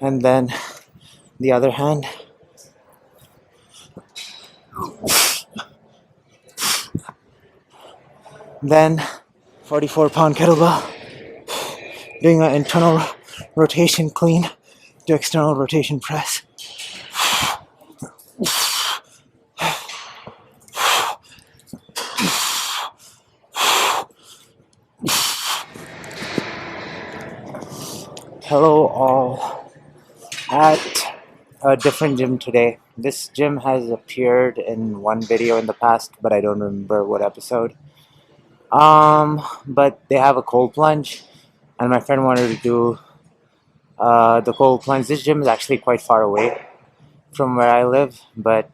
and then the other hand. Then 44-pound kettlebell, doing an internal rotation clean to external rotation press. Hello all, at a different gym today. This gym has appeared in one video in the past, but I don't remember what episode. But they have a cold plunge, and my friend wanted to do the cold plunge. This gym is actually quite far away from where I live, but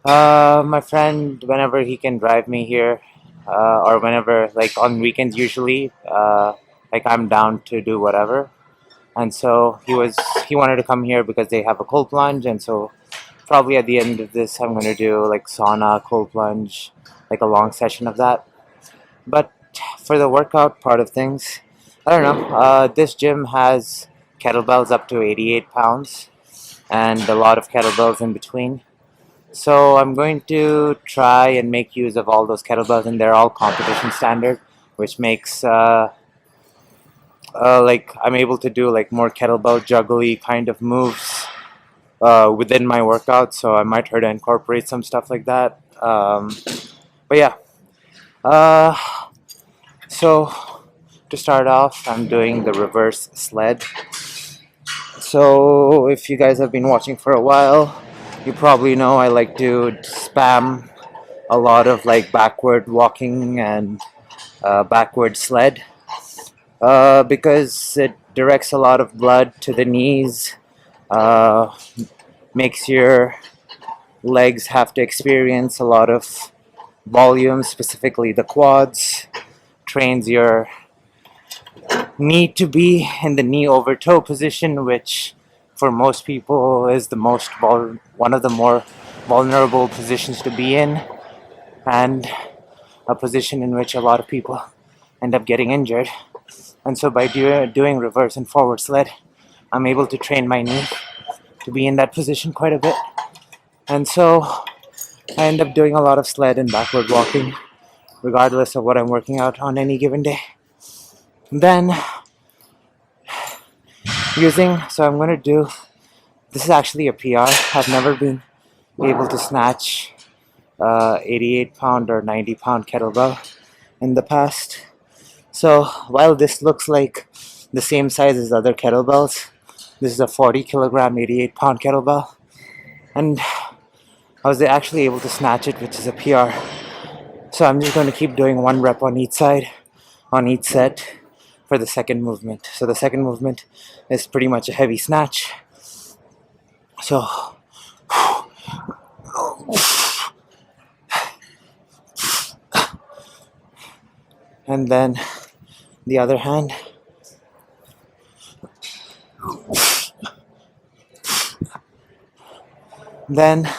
my friend, whenever he can drive me here, or whenever, like on weekends usually, like I'm down to do whatever. And so he wanted to come here because they have a cold plunge, and so probably at the end of this I'm going to do like sauna, cold plunge, like a long session of that. But for the workout part of things, I don't know. This gym has kettlebells up to 88 pounds and a lot of kettlebells in between. So I'm going to try and make use of all those kettlebells, and they're all competition standard, which makes like I'm able to do like more kettlebell juggly kind of moves within my workout. So I might try to incorporate some stuff like that. But yeah. Uh, so to start off, I'm doing the reverse sled. So if you guys have been watching for a while, you probably know I like to spam a lot of like backward walking and backward sled, because it directs a lot of blood to the knees, uh, makes your legs have to experience a lot of volume, specifically the quads, trains your knee to be in the knee over toe position, which for most people is the one of the more vulnerable positions to be in, and a position in which a lot of people end up getting injured. And so by doing reverse and forward sled, I'm able to train my knee to be in that position quite a bit. And so I end up doing a lot of sled and backward walking, regardless of what I'm working out on any given day. Then so I'm going to do, this is actually a PR. I've never been able to snatch 88-pound or 90-pound kettlebell in the past. So while this looks like the same size as other kettlebells, this is a 40-kilogram, 88-pound kettlebell. And I was actually able to snatch it, which is a PR. So I'm just going to keep doing one rep on each side, on each set, for the second movement. So the second movement is pretty much a heavy snatch. So and then the other hand. Then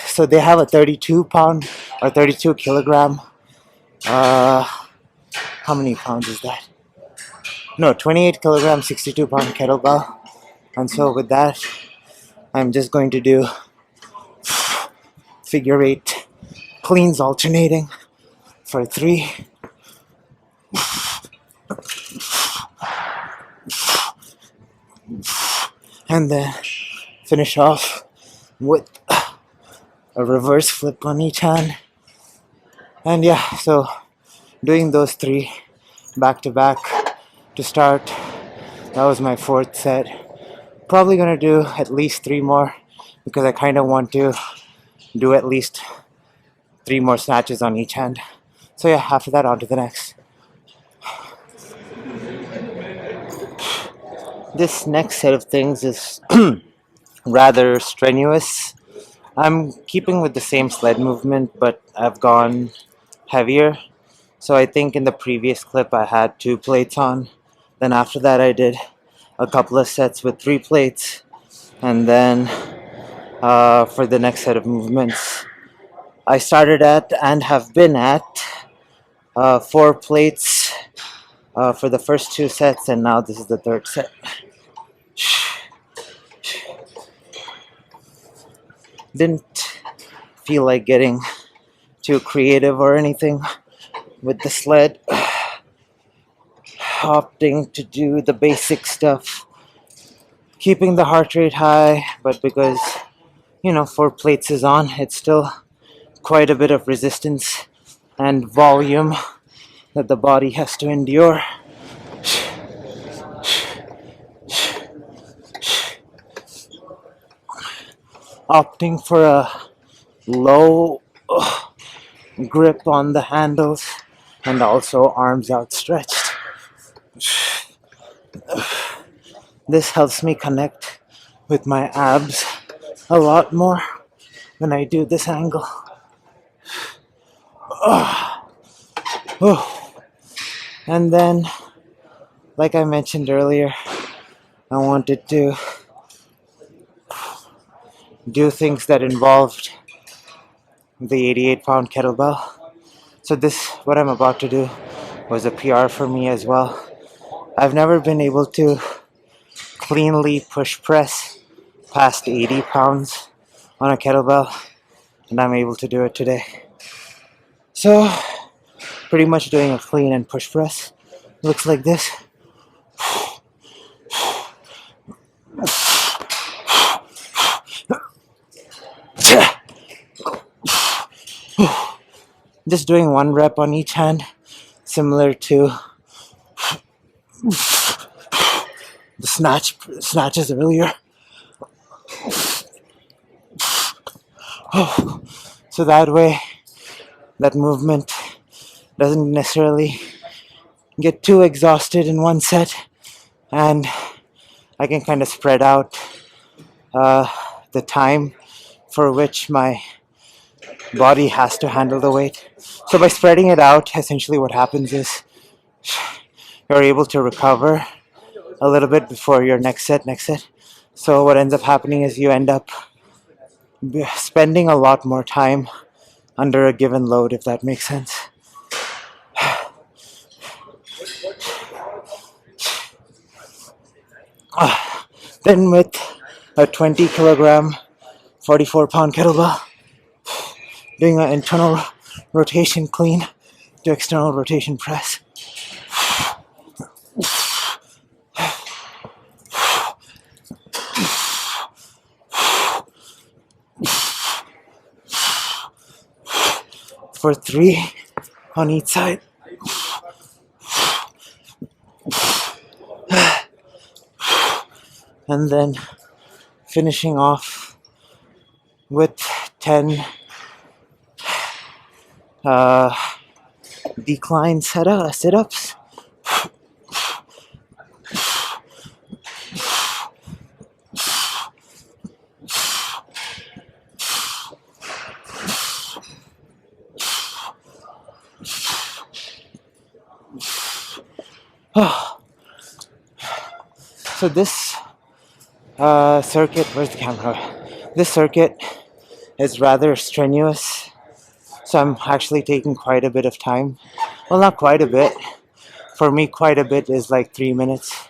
so they have a 32-pound or 32-kilogram. How many pounds is that? No, 28-kilogram, 62-pound kettlebell. And so with that, I'm just going to do figure 8 cleans alternating for 3. And then finish off with a reverse flip on each hand. And yeah, so doing those 3 back to back to start. That was my 4th set. Probably gonna do at least 3 more, because I kind of want to do at least 3 more snatches on each hand. So yeah, after that, on to the next. This next set of things is rather strenuous. I'm keeping with the same sled movement, but I've gone heavier. So I think in the previous clip I had 2 plates on. Then after that I did a couple of sets with 3 plates. And then for the next set of movements, I started at and have been at 4 plates for the first 2 sets, and now this is the third set. Didn't feel like getting too creative or anything with the sled, opting to do the basic stuff, keeping the heart rate high, but because 4 plates is on, it's still quite a bit of resistance and volume that the body has to endure. Opting for a low grip on the handles and also arms outstretched. This helps me connect with my abs a lot more when I do this angle. And then, like I mentioned earlier, I wanted to do things that involved the 88-pound kettlebell. So what I'm about to do, was a PR for me as well. I've never been able to cleanly push press past 80 pounds on a kettlebell, and I'm able to do it today. So, pretty much doing a clean and push press. Looks like this. Just doing 1 rep on each hand, similar to the snatches earlier. So that way, that movement doesn't necessarily get too exhausted in 1 set, and I can kind of spread out the time for which my body has to handle the weight. So by spreading it out, essentially what happens is you're able to recover a little bit before your next set. So what ends up happening is you end up spending a lot more time under a given load, if that makes sense. Then with a 20 kilogram, 44-pound kettlebell, doing an internal rotation clean to external rotation press. For 3 on each side. And then finishing off with 10 decline sit-ups. So this circuit, where's the camera? This circuit is rather strenuous, so I'm actually taking quite a bit of time. Well, not quite a bit. For me, quite a bit is like 3 minutes.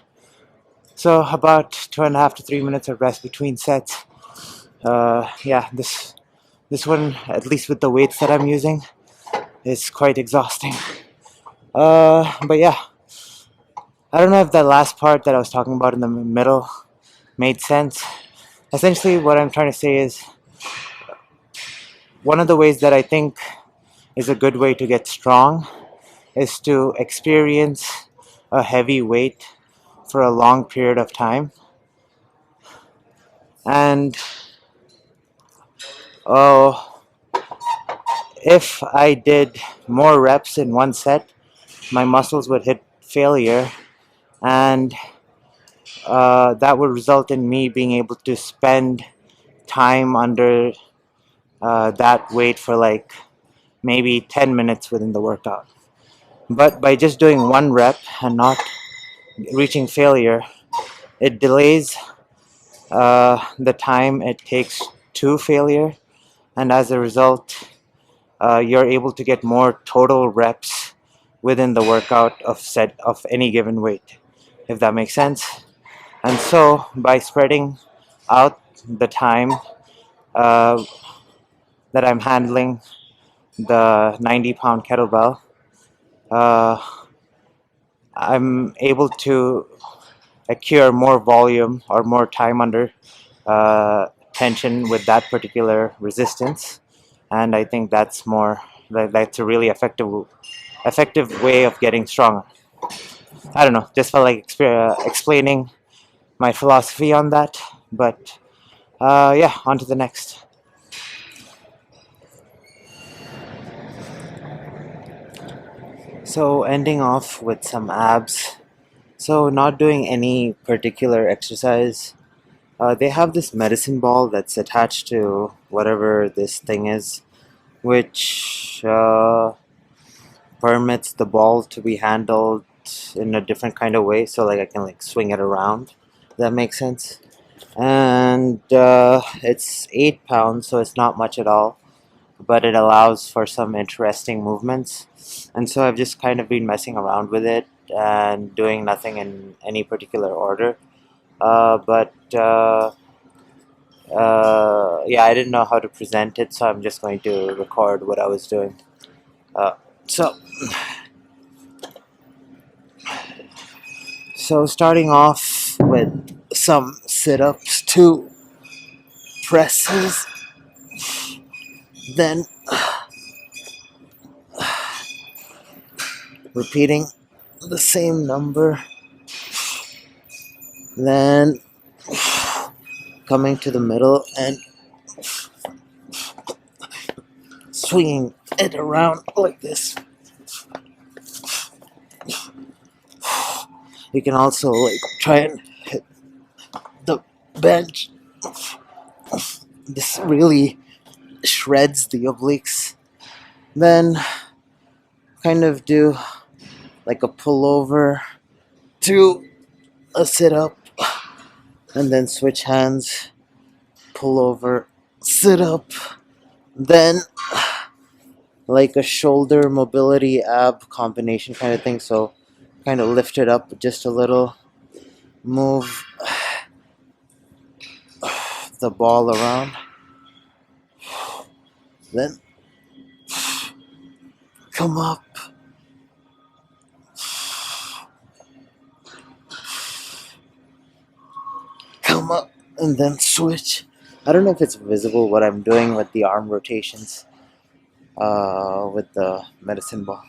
So about 2.5 to 3 minutes of rest between sets. Yeah, this one, at least with the weights that I'm using, is quite exhausting. But yeah, I don't know if that last part that I was talking about in the middle made sense. Essentially, what I'm trying to say is, one of the ways that I think is a good way to get strong is to experience a heavy weight for a long period of time. And if I did more reps in 1 set, my muscles would hit failure, and that would result in me being able to spend time under that weight for like maybe 10 minutes within the workout. But by just doing 1 rep and not reaching failure, it delays the time it takes to failure, and as a result, you're able to get more total reps within the workout of any given weight, if that makes sense. And so by spreading out the time uh, that I'm handling the 90-pound kettlebell, uh, I'm able to accrue more volume or more time under tension with that particular resistance. And I think that's a really effective way of getting stronger. I don't know, just felt like explaining my philosophy on that. But yeah, on to the next. So ending off with some abs. So not doing any particular exercise. They have this medicine ball that's attached to whatever this thing is, which permits the ball to be handled in a different kind of way. So like I can like swing it around. Does that make sense? And it's 8 pounds, so it's not much at all, but it allows for some interesting movements. And so I've just kind of been messing around with it and doing nothing in any particular order. But yeah, I didn't know how to present it, so I'm just going to record what I was doing. Uh, so, so starting off with some sit-ups, 2 presses, then repeating the same number, then coming to the middle and swinging it around like this. You can also like try and hit the bench. This really shreds the obliques. Then kind of do like a pullover to a sit up, and then switch hands, pull over, sit up, then like a shoulder mobility ab combination kind of thing. So kind of lift it up just a little, move the ball around, then come up, come up, and then switch. I don't know if it's visible what I'm doing with the arm rotations with the medicine ball.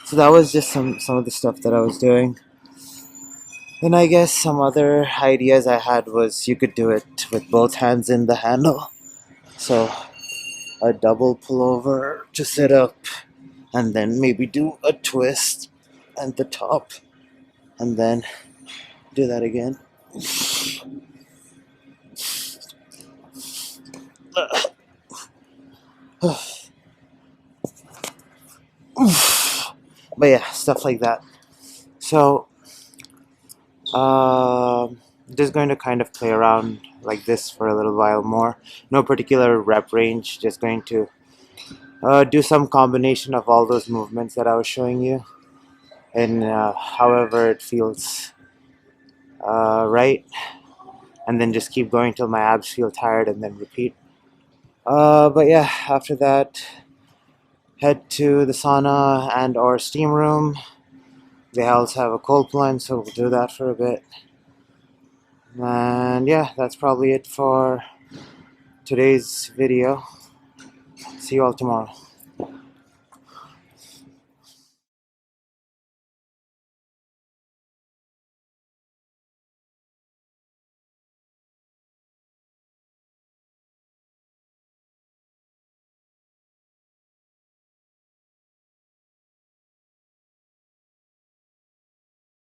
So that was just some of the stuff that I was doing. And I guess some other ideas I had was you could do it with both hands in the handle. So a double pullover to sit up, and then maybe do a twist at the top, and then do that again. But yeah, stuff like that. So just going to kind of play around like this for a little while more. No particular rep range, just going to do some combination of all those movements that I was showing you, and however it feels right, and then just keep going till my abs feel tired, and then repeat. But yeah, after that, head to the sauna and or steam room. They also have a cold plunge, so we'll do that for a bit. And yeah, that's probably it for today's video. See you all tomorrow.